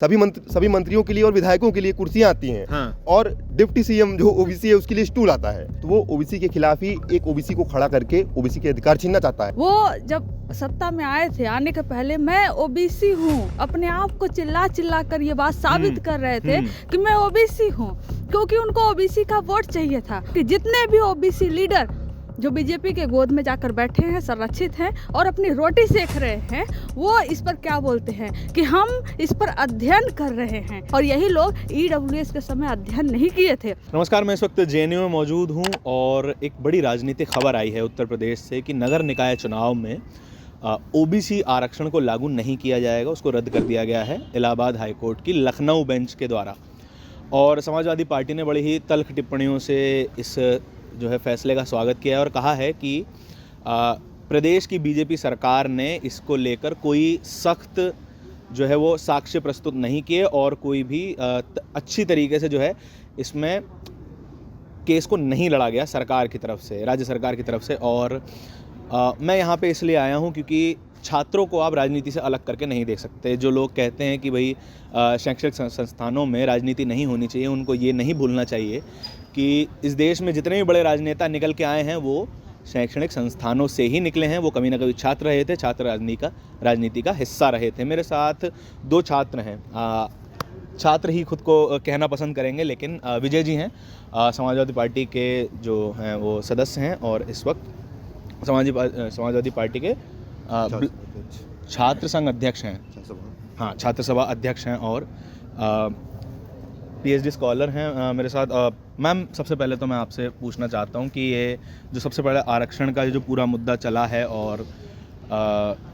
सभी मंत्रियों के लिए और विधायकों के लिए कुर्सियां आती हैं। हाँ। और डिप्टी सीएम जो ओबीसी है उसके लिए स्टूल आता है, तो वो ओबीसी के खिलाफ ही एक ओबीसी को खड़ा करके ओबीसी के अधिकार छीनना चाहता है। वो जब सत्ता में आए थे, आने के पहले मैं ओबीसी हूँ, अपने आप को चिल्ला चिल्ला कर ये बात साबित कर रहे थे कि मैं ओबीसी हूँ, क्योंकि उनको ओबीसी का वोट चाहिए था। कि जितने भी ओबीसी लीडर जो बीजेपी के गोद में जाकर बैठे हैं, संरक्षित हैं और अपनी रोटी सेक रहे हैं, वो इस पर क्या बोलते हैं कि हम इस पर अध्ययन कर रहे हैं, और यही लोग ईडब्ल्यूएस के समय अध्ययन नहीं किए थे। नमस्कार, मैं इस वक्त जेएनयू में मौजूद हूं और एक बड़ी राजनीतिक खबर आई है उत्तर प्रदेश से कि नगर निकाय चुनाव में ओबीसी आरक्षण को लागू नहीं किया जाएगा, उसको रद्द कर दिया गया है इलाहाबाद हाईकोर्ट की लखनऊ बेंच के द्वारा। और समाजवादी पार्टी ने बड़ी ही तल्ख टिप्पणियों से इस जो है फैसले का स्वागत किया है और कहा है कि प्रदेश की बीजेपी सरकार ने इसको लेकर कोई सख्त जो है वो साक्ष्य प्रस्तुत नहीं किए और कोई भी अच्छी तरीके से जो है इसमें केस को नहीं लड़ा गया सरकार की तरफ से, राज्य सरकार की तरफ से। और मैं यहाँ पे इसलिए आया हूँ क्योंकि छात्रों को आप राजनीति से अलग करके नहीं देख सकते। जो लोग कहते हैं कि भाई शैक्षणिक संस्थानों में राजनीति नहीं होनी चाहिए, उनको ये नहीं भूलना चाहिए कि इस देश में जितने भी बड़े राजनेता निकल के आए हैं वो शैक्षणिक संस्थानों से ही निकले हैं। वो कभी ना कभी छात्र रहे थे, छात्र राजनीति का हिस्सा रहे थे। मेरे साथ दो छात्र हैं, छात्र ही खुद को कहना पसंद करेंगे, लेकिन विजय जी हैं, समाजवादी पार्टी के जो हैं वो सदस्य हैं और इस वक्त समाजवादी पार्टी के छात्र संघ अध्यक्ष हैं, हाँ छात्र सभा अध्यक्ष हैं और पीएचडी स्कॉलर हैं मेरे साथ। मैम, सबसे पहले तो मैं आपसे पूछना चाहता हूं कि ये जो सबसे पहले आरक्षण का जो पूरा मुद्दा चला है और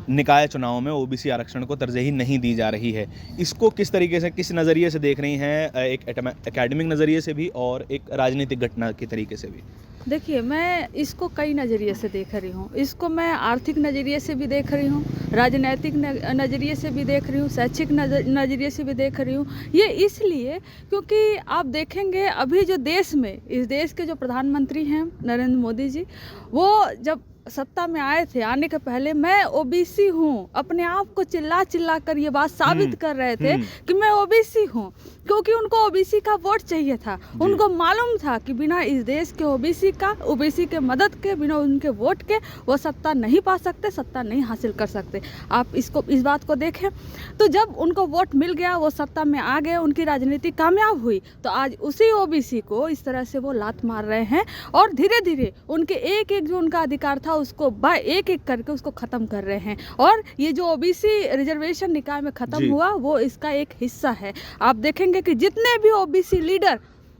निकाय चुनाव में ओबीसी आरक्षण को तरजीह नहीं दी जा रही है, इसको किस तरीके से, किस नज़रिए से देख रही हैं? एक एकेडमिक नज़रिए से भी और एक राजनीतिक घटना के तरीके से भी। देखिए, मैं इसको कई नज़रिए से देख रही हूँ। इसको मैं आर्थिक नज़रिए से भी देख रही हूँ, राजनीतिक नज़रिए से भी देख रही हूँ, शैक्षिक नज़रिए से भी देख रही हूँ। ये इसलिए क्योंकि आप देखेंगे अभी जो देश में, इस देश के जो प्रधानमंत्री हैं नरेंद्र मोदी जी, वो जब सत्ता में आए थे, आने के पहले मैं ओबीसी हूँ, अपने आप को चिल्ला चिल्ला कर ये बात साबित कर रहे थे कि मैं ओबीसी हूँ, क्योंकि उनको ओबीसी का वोट चाहिए था। उनको मालूम था कि बिना इस देश के ओबीसी के मदद के, बिना उनके वोट के वो सत्ता नहीं पा सकते, सत्ता नहीं हासिल कर सकते। आप इस बात को देखें तो जब उनको वोट मिल गया, वो सत्ता में आ गए, उनकी राजनीति कामयाब हुई, तो आज उसी ओबीसी को इस तरह से वो लात मार रहे हैं और धीरे धीरे उनके एक एक जो उनका अधिकार था उसको एक एक करके उसको खत्म कर रहे हैं। और ये जो ओबीसी रिजर्वेशन निकाय में खत्म हुआ, वो इसका एक हिस्सा है। आप देखेंगे कि जितने भी ओबीसी लीडर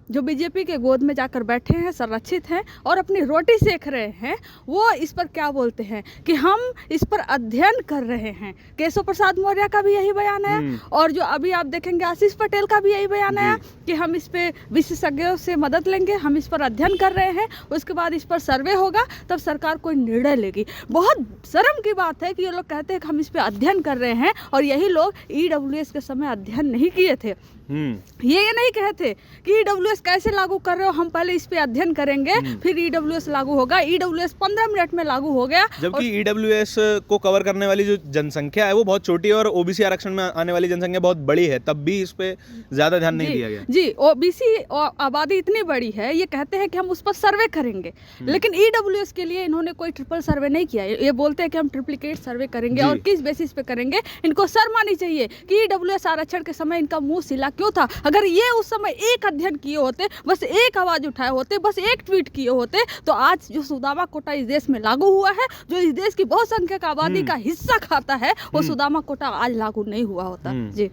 जो बीजेपी के गोद में जाकर बैठे हैं, संरक्षित हैं और अपनी रोटी सेक रहे हैं, वो इस पर क्या बोलते हैं कि हम इस पर अध्ययन कर रहे हैं। केशव प्रसाद मौर्य का भी यही बयान आया और जो अभी आप देखेंगे आशीष पटेल का भी यही बयान आया कि हम इस पे विशेषज्ञों से मदद लेंगे, हम इस पर अध्ययन कर रहे हैं, उसके बाद इस पर सर्वे होगा, तब सरकार कोई निर्णय लेगी। बहुत शर्म की बात है कि ये लोग कहते हैं कि हम इस पे अध्ययन कर रहे हैं और यही लोग ईडब्ल्यूएस के समय अध्ययन नहीं किए थे। ये नहीं कहते कि ईडब्ल्यूएस कैसे लागू कर रहे हो, हम पहले इस पे अध्ययन करेंगे फिर ईडब्ल्यूएस लागू होगा। ईडब्ल्यूएस 15 मिनट में लागू हो गया, जबकि ईडब्ल्यूएस को कवर करने वाली जो जनसंख्या है वो बहुत छोटी है और ओबीसी आरक्षण में आने वाली जनसंख्या बहुत बड़ी है, तब भी इस पे ज्यादा ध्यान नहीं दिया गया। जी, ओबीसी आबादी इतनी बड़ी है, ये कहते हैं कि हम उस पर सर्वे करेंगे, लेकिन ईडब्ल्यूएस के लिए इन्होंने कोई ट्रिपल सर्वे नहीं किया। ये बोलते हैं कि हम ट्रिप्लिकेट सर्वे करेंगे और किस बेसिस पे करेंगे। इनको शर्म आनी चाहिए कि ईडब्ल्यूएस आरक्षण के समय इनका मुंह सिला क्यों था। अगर ये उस समय एक अध्ययन किए होते, बस एक आवाज उठाए होते, बस एक ट्वीट किए होते, तो आज जो सुदामा कोटा इस देश में लागू हुआ है, जो इस देश की बहुसंख्यक आबादी का हिस्सा खाता है, वो सुदामा कोटा आज लागू नहीं हुआ होता। जी,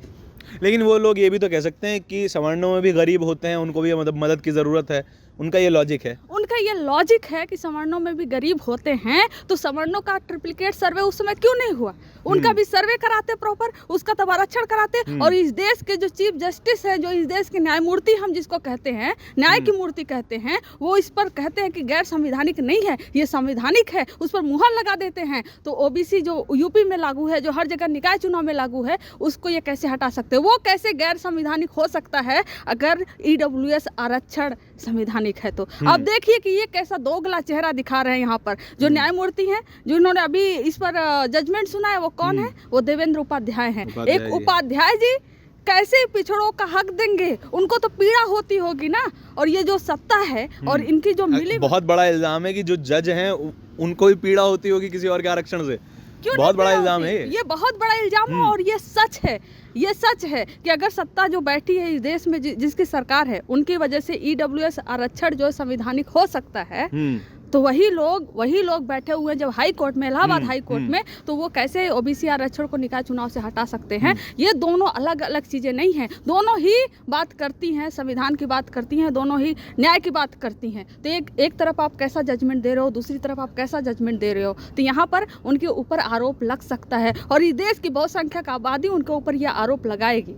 लेकिन वो लोग ये भी तो कह सकते हैं कि सवर्णों में भी गरीब होते हैं, उनको भी मदद की जरूरत है। उनका ये लॉजिक है, उनका ये लॉजिक है कि सवर्णों में भी गरीब होते हैं, तो सवर्णों का ट्रिप्लिकेट सर्वे उस समय क्यों नहीं हुआ? उनका भी सर्वे कराते प्रॉपर, उसका तब आरक्षण कराते। और इस देश के जो चीफ जस्टिस है, जो इस देश के न्यायमूर्ति हम जिसको कहते हैं, न्याय की मूर्ति कहते हैं, वो इस पर कहते हैं कि गैर संवैधानिक नहीं है, ये संवैधानिक है, उस पर मुहर लगा देते हैं। तो ओबीसी जो यूपी में लागू है, जो हर जगह निकाय चुनाव में लागू है, उसको ये कैसे हटा सकते हैं? वो कैसे गैर संवैधानिक हो सकता है अगर ईडब्ल्यूएस आरक्षण संवैधानिक है? तो आप देखिए कि ये कैसा दोगला चेहरा दिखा रहे हैं यहाँ पर। जो न्यायमूर्ति हैं, जिन्होंने अभी इस पर जजमेंट सुना है, वो कौन है? वो देवेंद्र उपाध्याय हैं। एक उपाध्याय जी कैसे पिछड़ों का हक देंगे? उनको तो पीड़ा होती होगी ना। और ये जो सत्ता है और इनकी जो मिली, बहुत बड़ा इल्जाम है कि जो जज हैं उनको भी पीड़ा होती होगी किसी और के आरक्षण से। क्यों बहुत नहीं बड़ा पीड़ा इल्जाम होती? है ये बहुत बड़ा इल्जाम है और ये सच है। ये सच है कि अगर सत्ता जो बैठी है इस देश में, जिसकी सरकार है, उनकी वजह से ईडब्ल्यूएस आरक्षण जो संवैधानिक हो सकता है, तो वही लोग बैठे हुए हैं जब हाई कोर्ट में, इलाहाबाद हाई कोर्ट में, तो वो कैसे ओबीसी आरक्षण को निकाय चुनाव से हटा सकते हैं? ये दोनों अलग अलग चीज़ें नहीं हैं, दोनों ही बात करती हैं, संविधान की बात करती हैं, दोनों ही न्याय की बात करती हैं। तो एक तरफ आप कैसा जजमेंट दे रहे हो, दूसरी तरफ आप कैसा जजमेंट दे रहे हो, तो यहाँ पर उनके ऊपर आरोप लग सकता है और इस देश की बहुसंख्यक आबादी उनके ऊपर यह आरोप लगाएगी।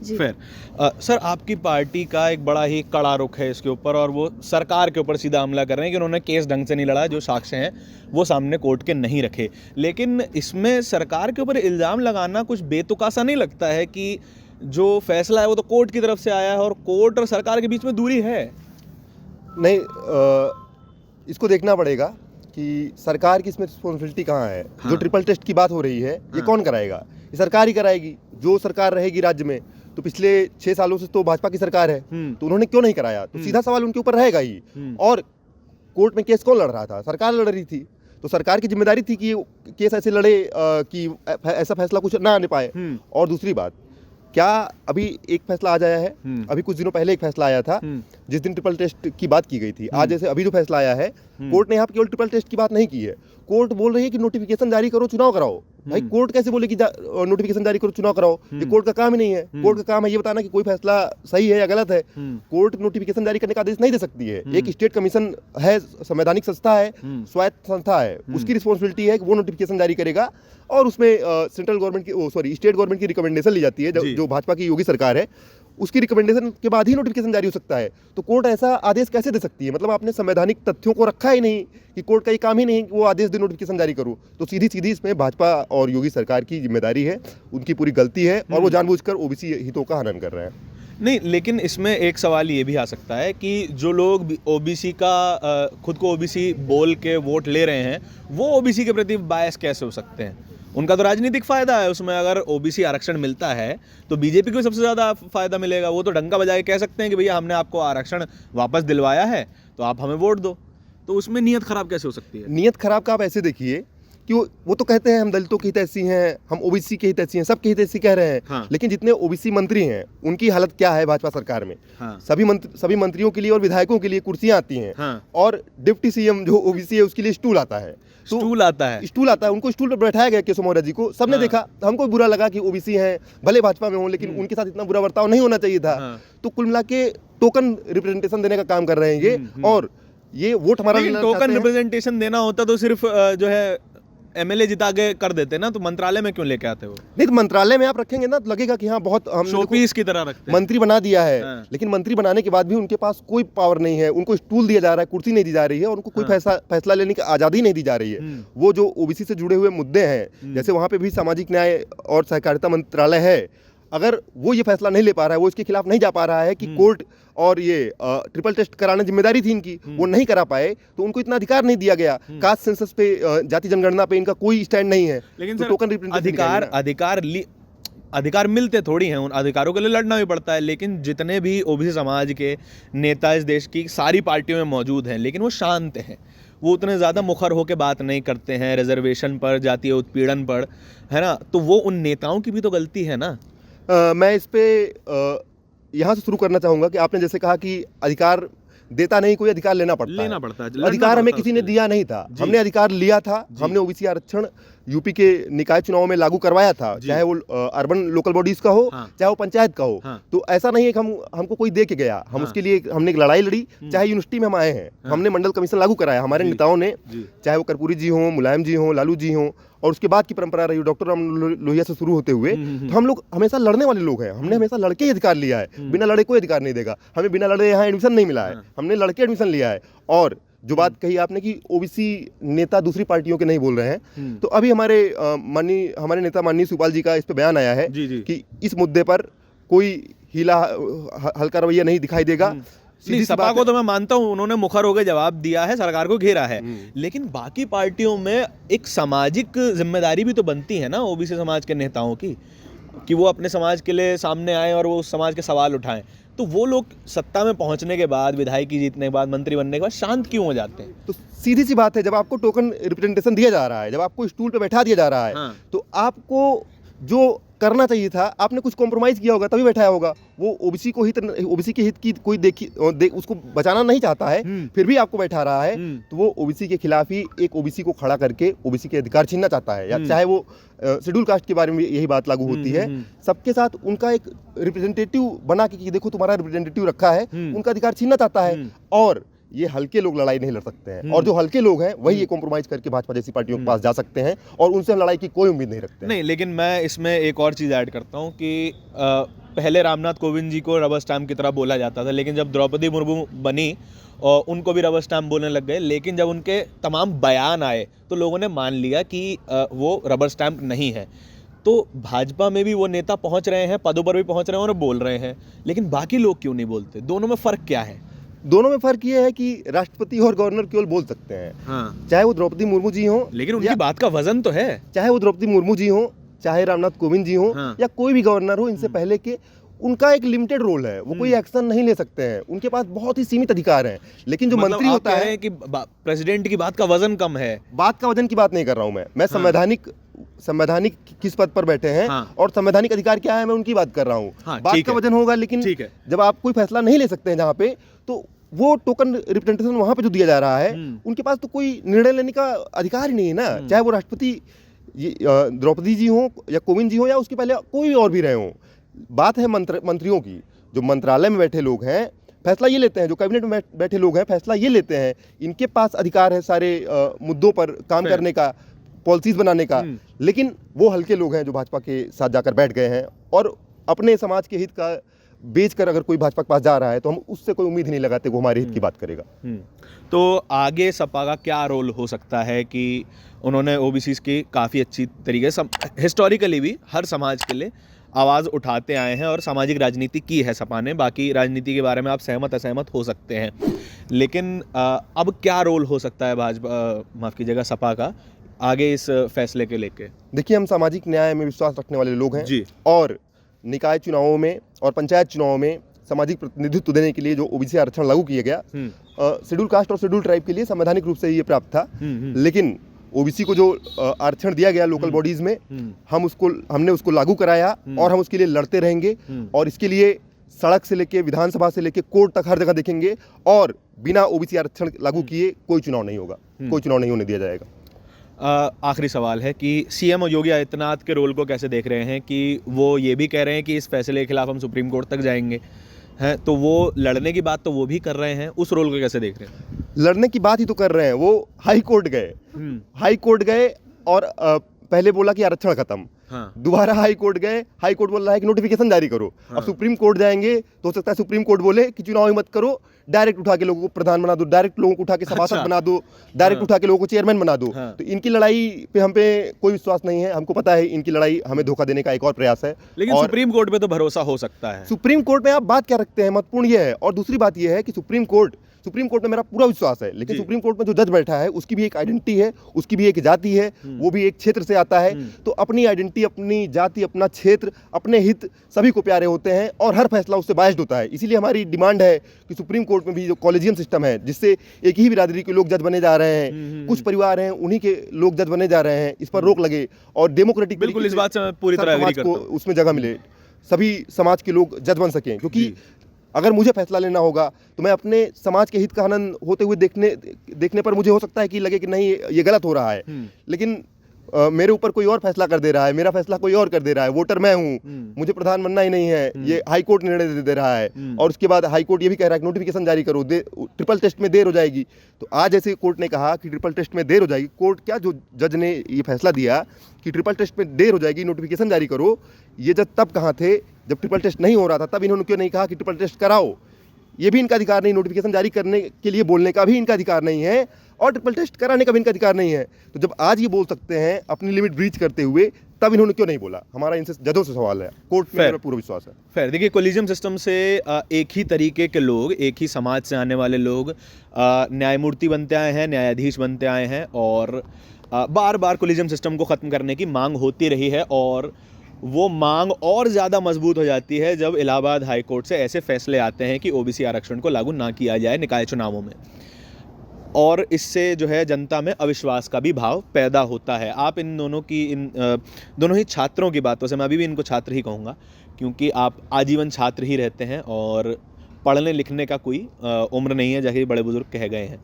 फिर सर, आपकी पार्टी का एक बड़ा ही कड़ा रुख है इसके ऊपर और वो सरकार के ऊपर सीधा हमला कर रहे हैं कि उन्होंने केस ढंग से नहीं लड़ा, जो साक्ष्य हैं वो सामने कोर्ट के नहीं रखे। लेकिन इसमें सरकार के ऊपर इल्ज़ाम लगाना कुछ बेतुका सा नहीं लगता है कि जो फैसला है वो तो कोर्ट की तरफ से आया है और कोर्ट और सरकार के बीच में दूरी है? नहीं, इसको देखना पड़ेगा कि सरकार की इसमें रिस्पॉन्सिबिलिटी कहाँ है। जो ट्रिपल टेस्ट की बात हो रही है, ये कौन कराएगा? ये सरकार ही कराएगी। जो सरकार रहेगी राज्य में, तो पिछले 6 सालों से तो भाजपा की सरकार है, तो उन्होंने क्यों नहीं कराया? तो सीधा सवाल उनके ऊपर रहेगा ही। और कोर्ट में केस कौन लड़ रहा था? सरकार लड़ रही थी। तो सरकार की जिम्मेदारी थी कि केस ऐसे लड़े कि ऐसा फैसला कुछ ना आने पाए। और दूसरी बात, क्या अभी एक फैसला आज आया है? अभी कुछ दिनों पहले एक फैसला आया था जिस दिन ट्रिपल टेस्ट की बात की गई थी। आज जैसे अभी जो फैसला आया है, कोर्ट ने यहाँ पर केवल ट्रिपल टेस्ट की बात नहीं की है। कोर्ट बोल रही है कि नोटिफिकेशन जारी करो, चुनाव कराओ। भाई कोर्ट कैसे बोले कि नोटिफिकेशन जारी करो, चुनाव कराओ? ये कोर्ट का काम ही नहीं है। कोर्ट का काम है ये बताना कि कोई फैसला सही है या गलत है। कोर्ट नोटिफिकेशन जारी करने का आदेश नहीं दे सकती है। एक स्टेट कमीशन है, संवैधानिक संस्था है, स्वायत्त संस्था है, उसकी रिस्पॉन्सिबिलिटी है कि वो नोटिफिकेशन जारी करेगा और उसमें सेंट्रल गवर्नमेंट की स्टेट गवर्नमेंट की रिकमेंडेशन ली जाती है। जो भाजपा की योगी सरकार है, उसकी रिकमेंडेशन के बाद ही नोटिफिकेशन जारी हो सकता है। तो कोर्ट ऐसा आदेश कैसे दे सकती है? मतलब आपने संवैधानिक तथ्यों को रखा ही नहीं कि कोर्ट का ये काम ही नहीं कि वो आदेश दे, नोटिफिकेशन जारी करो। तो सीधी इसमें भाजपा और योगी सरकार की जिम्मेदारी है, उनकी पूरी गलती है और वो जानबूझकर ओबीसी हितों का हनन कर रहे हैं। नहीं, लेकिन इसमें एक सवाल ये भी आ सकता है कि जो लोग ओबीसी का खुद को ओबीसी बोल के वोट ले रहे हैं, वो ओबीसी के प्रति बायस कैसे हो सकते हैं? उनका तो राजनीतिक फायदा है उसमें। अगर ओबीसी आरक्षण मिलता है तो बीजेपी को सबसे ज़्यादा फायदा मिलेगा। वो तो डंका बजा के कह सकते हैं कि भैया हमने आपको आरक्षण वापस दिलवाया है तो आप हमें वोट दो। तो उसमें नीयत खराब कैसे हो सकती है? नीयत खराब का आप ऐसे देखिए कि वो तो कहते हैं हम दलितों के हितैषी हैं, हम ओबीसी के हितैषी हैं, सबके हितैषी कह रहे हैं। हाँ। लेकिन जितने ओबीसी मंत्री हैं उनकी हालत क्या है भाजपा सरकार में? हाँ। सभी मंत्रियों के लिए और विधायकों के लिए कुर्सियां आती हैं। हाँ। और डिप्टी सीएम जो ओबीसी है उसके लिए स्टूल आता है। स्टूल आता है, उनको स्टूल पर बैठाया गया केशव मौर्य जी को। सबने देखा, हमको बुरा लगा कि ओबीसी हैं, भले भाजपा में हों, लेकिन उनके साथ इतना बुरा बर्ताव नहीं होना चाहिए था। तो कुल मिला के टोकन रिप्रेजेंटेशन देने का काम कर रहे हैं ये। और ये वोट हमारा टोकन रिप्रेजेंटेशन देना होता तो सिर्फ जो है एमएलए जिता के कर देते ना, तो मंत्रालय में क्यों लेके आते हो? नहीं, तो मंत्रालय में आप रखेंगे ना तो लगेगा कि हाँ बहुत हम शोपीस की तरह रखते हैं। मंत्री बना दिया है। हाँ। लेकिन मंत्री बनाने के बाद भी उनके पास कोई पावर नहीं है। उनको स्टूल दिया जा रहा है, कुर्सी नहीं दी जा रही है और उनको कोई फैसला लेने की आज़ादी नहीं दी जा रही है। वो जो ओबीसी से जुड़े हुए मुद्दे हैं, जैसे वहाँ पे भी सामाजिक न्याय और सहकारिता मंत्रालय है, अगर वो ये फैसला नहीं ले पा रहा है, वो इसके खिलाफ नहीं जा पा रहा है कि कोर्ट और ये ट्रिपल टेस्ट कराना जिम्मेदारी थी इनकी, वो नहीं करा पाए, तो उनको इतना अधिकार नहीं दिया गया। कास्ट सेंसस पे, जाति जनगणना पे इनका कोई स्टैंड नहीं है। लेकिन तो टोकन रिप्रेजेंटेशन अधिकार मिलते थोड़ी हैं, उन अधिकारों के लिए लड़ना भी पड़ता है। लेकिन जितने भी ओबीसी समाज के नेता इस देश की सारी पार्टियों में मौजूद हैं, लेकिन वो शांत हैं। वो उतने ज़्यादा मुखर होकर बात नहीं करते हैं रिजर्वेशन पर, जातीय उत्पीड़न पर, है ना। तो वो उन नेताओं की भी तो गलती है ना। मैं इस पे यहाँ से शुरू करना चाहूँगा कि आपने जैसे कहा कि अधिकार देता नहीं कोई, अधिकार लेना पड़ता है। अधिकार हमें किसी ने दिया नहीं था, हमने अधिकार लिया था। हमने ओबीसी आरक्षण यूपी के निकाय चुनाव में लागू करवाया था, चाहे वो अर्बन लोकल बॉडीज का हो, चाहे वो पंचायत का हो। तो ऐसा नहीं है कि हमको कोई दे के गया, हम उसके लिए हमने एक लड़ाई लड़ी। चाहे यूनिवर्सिटी में हम आए हैं, हमने मंडल कमीशन लागू कराया, हमारे नेताओं ने, चाहे वो कर्पूरी जी हों, मुलायम जी हों, लालू जी हों, और उसके बाद की परंपरा रही डॉक्टर राम लोहिया से शुरू होते हुए। तो हम लोग हमेशा लड़ने वाले लोग हैं, हमने हमेशा लड़के ही अधिकार लिया है। बिना लड़े कोई अधिकार नहीं देगा। हमें बिना लड़े यहाँ एडमिशन नहीं मिला है, हमने लड़के एडमिशन लिया है। और जो बात कही आपने कि ओबीसी नेता दूसरी पार्टियों के नहीं बोल रहे हैं, तो अभी हमारे नेता माननीय शिवपाल जी का इस पे बयान आया है कि इस मुद्दे पर कोई हीला हल्का रवैया नहीं दिखाई देगा। सपा को तो मैं मानता हूँ, उन्होंने मुखर होकर जवाब दिया है, सरकार को घेरा है। लेकिन बाकी पार्टियों में एक सामाजिक जिम्मेदारी भी तो बनती है ना ओबीसी समाज के नेताओं की। कि वो अपने समाज के लिए सामने आए और वो उस समाज के सवाल उठाएं, तो वो लोग सत्ता में पहुंचने के बाद, विधायकी जीतने के बाद, मंत्री बनने के बाद शांत क्यों हो जाते हैं? तो सीधी सी बात है, जब आपको टोकन रिप्रेजेंटेशन दिया जा रहा है, जब आपको स्टूल पे बैठा दिया जा रहा है, हाँ। तो आपको जो करना चाहिए था, आपने कुछ कॉम्प्रोमाइज़ किया होगा तभी बैठाया होगा। वो ओबीसी को ओबीसी के हित की कोई उसको बचाना नहीं चाहता है, फिर भी आपको बैठा रहा है, तो वो ओबीसी के खिलाफ ही एक ओबीसी को खड़ा करके ओबीसी के अधिकार छीनना चाहता है। या चाहे वो शेड्यूल कास्ट के बारे में यही बात लागू होती है, सबके साथ उनका एक रिप्रेजेंटेटिव बना के कि देखो तुम्हारा रिप्रेजेंटेटिव रखा है, उनका अधिकार छीनना चाहता है। और ये हल्के लोग लड़ाई नहीं लड़ सकते हैं, और जो हल्के लोग हैं वही ये कॉम्प्रोमाइज करके भाजपा जैसी पार्टियों के पास जा सकते हैं, और उनसे हम लड़ाई की कोई उम्मीद नहीं रखते हैं। नहीं, लेकिन मैं इसमें एक और चीज़ ऐड करता हूँ कि पहले रामनाथ कोविंद जी को रबर स्टैम्प की तरह बोला जाता था, लेकिन जब द्रौपदी मुर्मू बनी और उनको भी रबर स्टैम्प बोलने लग गए। लेकिन जब उनके तमाम बयान आए तो लोगों ने मान लिया कि वो रबर स्टैम्प नहीं है। तो भाजपा में भी वो नेता पहुंच रहे हैं, पदों पर भी पहुंच रहे हैं और बोल रहे हैं, लेकिन बाकी लोग क्यों नहीं बोलते? दोनों में फ़र्क क्या है? दोनों में फ़र्क ये है कि राष्ट्रपति और गवर्नर केवल बोल सकते हैं, हाँ। चाहे वो द्रौपदी मुर्मू जी हों, लेकिन उनकी बात का वजन तो है। चाहे वो द्रौपदी मुर्मू जी हों, चाहे रामनाथ कोविंद जी हों, हाँ। या कोई भी गवर्नर हो इनसे पहले के, उनका एक लिमिटेड रोल है, वो कोई एक्शन नहीं ले सकते हैं, उनके पास बहुत ही सीमित अधिकार हैं। लेकिन जो मतलब मंत्री आप होता कह है रहे हैं कि प्रेसिडेंट की बात का वजन कम है। बात का वजन की बात नहीं कर रहा हूं मैं संवैधानिक किस पद पर बैठे हैं, हाँ। और संवैधानिक अधिकार क्या है, मैं उनकी बात कर रहा हूँ। हाँ, बात ठीक का है। वजन होगा, लेकिन ठीक है। जब आप कोई फैसला नहीं ले सकते हैं जहाँ पे, तो वो टोकन रिप्रेजेंटेशन वहाँ पे जो दिया जा रहा है, उनके पास तो कोई निर्णय लेने का अधिकार ही नहीं है ना। चाहे वो राष्ट्रपति द्रौपदी जी हों या कोविंद जी हों या उसके पहले कोई और भी रहे हों। बात है मंत्रियों की, जो मंत्रालय में बैठे लोग हैं फैसला ये लेते हैं, जो कैबिनेट में बैठे लोग हैं फैसला ये लेते हैं, इनके पास अधिकार है सारे मुद्दों पर काम करने का, पॉलिसीज बनाने का। लेकिन वो हल्के लोग हैं जो भाजपा के साथ जाकर बैठ गए हैं, और अपने समाज के हित का बेच कर अगर कोई भाजपा के पास जा रहा है तो हम उससे कोई उम्मीद ही नहीं लगाते वो हमारे हित की बात करेगा। तो आगे सपा का क्या रोल हो सकता है कि उन्होंने ओबीसी की काफ़ी अच्छी तरीके से हिस्टोरिकली भी हर समाज के लिए आवाज़ उठाते आए हैं और सामाजिक राजनीति की है सपा ने। बाकी राजनीति के बारे में आप सहमत असहमत हो सकते हैं, लेकिन अब क्या रोल हो सकता है भाजपा, माफ़ कीजिएगा, सपा का आगे इस फैसले के लेके? देखिए, हम सामाजिक न्याय में विश्वास रखने वाले लोग हैं जी, और निकाय चुनावों में और पंचायत चुनावों में सामाजिक प्रतिनिधित्व देने के लिए जो ओबीसी आरक्षण लागू किया गया, शेड्यूल कास्ट और शेड्यूल ट्राइब के लिए संवैधानिक रूप से ये प्राप्त था। लेकिन ओबीसी को जो आरक्षण दिया गया लोकल बॉडीज में, हमने उसको लागू कराया और हम उसके लिए लड़ते रहेंगे, और इसके लिए सड़क से लेके विधानसभा से लेके कोर्ट तक हर जगह देखेंगे, और बिना ओबीसी आरक्षण लागू किए कोई चुनाव नहीं होगा, कोई चुनाव नहीं होने दिया जाएगा। आखिरी सवाल है कि सीएम योगी आदित्यनाथ के रोल को कैसे देख रहे हैं कि वो ये भी कह रहे हैं कि इस फैसले के खिलाफ हम सुप्रीम कोर्ट तक जाएंगे, हैं, तो वो लड़ने की बात तो वो भी कर रहे हैं, उस रोल को कैसे देख रहे हैं? लड़ने की बात ही तो कर रहे हैं, वो हाई कोर्ट गए और पहले बोला कि आरक्षण खत्म, हाँ। दोबारा हाई कोर्ट गए, हाई कोर्ट बोल रहा है कि नोटिफिकेशन जारी करो। हाँ। अब सुप्रीम कोर्ट जाएंगे तो हो सकता है सुप्रीम कोर्ट बोले कि चुनाव ही मत करो, डायरेक्ट उठा के लोगों को प्रधान बना दो, डायरेक्ट लोगों को उठा के सभासद अच्छा। बना दो, डायरेक्ट उठा के लोगों को चेयरमैन बना दो। हाँ। तो इनकी लड़ाई पे हम पे कोई विश्वास नहीं है, हमको पता है इनकी लड़ाई हमें धोखा देने का एक और प्रयास है। लेकिन और सुप्रीम कोर्ट पे तो भरोसा हो सकता है। सुप्रीम कोर्ट में आप बात क्या रखते हैं, महत्वपूर्ण ये है। और दूसरी बात ये है कि सुप्रीम कोर्ट में मेरा पूरा विश्वास है, लेकिन सुप्रीम कोर्ट में जो जज बैठा है उसकी भी एक आइडेंटिटी है, उसकी भी एक जाति है, वो भी एक क्षेत्र से आता है। तो अपनी आइडेंटिटी, अपनी जाति, अपना क्षेत्र, अपने हित सभी को प्यारे होते हैं, और हर फैसला उससे बायस्ड होता है। इसीलिए हमारी डिमांड है कि सुप्रीम कोर्ट में भी जो कॉलेजियम सिस्टम है, जिससे एक ही बिरादरी के लोग जज बने जा रहे हैं, कुछ परिवार हैं उन्हीं के लोग जज बने जा रहे हैं, इस पर रोक लगे और डेमोक्रेटिक बिल्कुल, इस बात से मैं पूरी तरह एग्री करता हूं। उसमें जगह मिले, सभी समाज के लोग जज बन सकें। क्योंकि अगर मुझे फैसला लेना होगा तो मैं अपने समाज के हित का हनन होते हुए देखने पर मुझे हो सकता है कि लगे कि नहीं ये गलत हो रहा है, लेकिन मेरे ऊपर कोई और फैसला कर दे रहा है, मेरा फैसला कोई और कर दे रहा है। वोटर मैं हूँ, मुझे प्रधान बनना ही नहीं है, ये हाई कोर्ट निर्णय दे रहा है, और उसके बाद हाई कोर्ट ये भी कह रहा है कि नोटिफिकेशन जारी करो, ट्रिपल टेस्ट में देर हो जाएगी। तो आज ऐसे कोर्ट ने कहा कि ट्रिपल टेस्ट में देर हो जाएगी, कोर्ट क्या, जो जज ने ये फैसला दिया कि ट्रिपल टेस्ट में देर हो जाएगी, नोटिफिकेशन जारी करो, ये जज तब कहाँ थे जब ट्रिपल टेस्ट नहीं हो रहा था? तब इन्होंने क्यों नहीं कहा कि ट्रिपल टेस्ट कराओ? ये भी इनका अधिकार नहीं, नोटिफिकेशन जारी करने के लिए बोलने का भी इनका अधिकार नहीं है, और ट्रिपल टेस्ट कराने का भी इनका अधिकार नहीं है। तो जब आज ये बोल सकते हैं अपनी लिमिट ब्रीच करते हुए, तब इन्होंने क्यों नहीं बोला? हमारा इनसे जजों से सवाल है, कोर्ट में मेरा पूरा विश्वास है। फिर देखिए, कोलिजियम सिस्टम से एक ही तरीके के लोग, एक ही समाज से आने वाले लोग न्यायमूर्ति बनते आए हैं, न्यायाधीश बनते आए हैं, और बार बार कोलिजियम सिस्टम को ख़त्म करने की मांग होती रही है, और वो मांग और ज़्यादा मजबूत हो जाती है जब इलाहाबाद हाई कोर्ट से ऐसे फैसले आते हैं कि ओबीसी आरक्षण को लागू ना किया जाए निकाय चुनावों में, और इससे जो है जनता में अविश्वास का भी भाव पैदा होता है। आप इन दोनों ही छात्रों की बातों से, मैं अभी भी इनको छात्र ही कहूँगा क्योंकि आप आजीवन छात्र ही रहते हैं और पढ़ने लिखने का कोई उम्र नहीं है, जैसे बड़े बुजुर्ग कह गए हैं।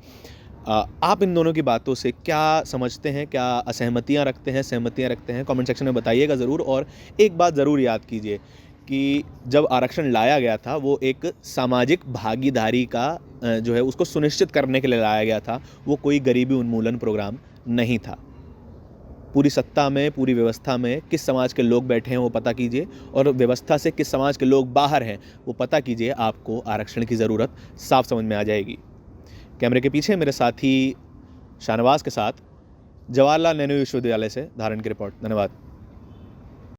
आप इन दोनों की बातों से क्या समझते हैं, क्या असहमतियां रखते हैं, सहमतियां रखते हैं, कमेंट सेक्शन में बताइएगा ज़रूर। और एक बात ज़रूर याद कीजिए कि जब आरक्षण लाया गया था वो एक सामाजिक भागीदारी का जो है उसको सुनिश्चित करने के लिए लाया गया था, वो कोई गरीबी उन्मूलन प्रोग्राम नहीं था। पूरी सत्ता में, पूरी व्यवस्था में किस समाज के लोग बैठे हैं वो पता कीजिए, और व्यवस्था से किस समाज के लोग बाहर हैं वो पता कीजिए, आपको आरक्षण की ज़रूरत साफ समझ में आ जाएगी। कैमरे के पीछे मेरे साथी शाहनवाज के साथ जवाहरलाल नेहरू विश्वविद्यालय से धारण की रिपोर्ट। धन्यवाद।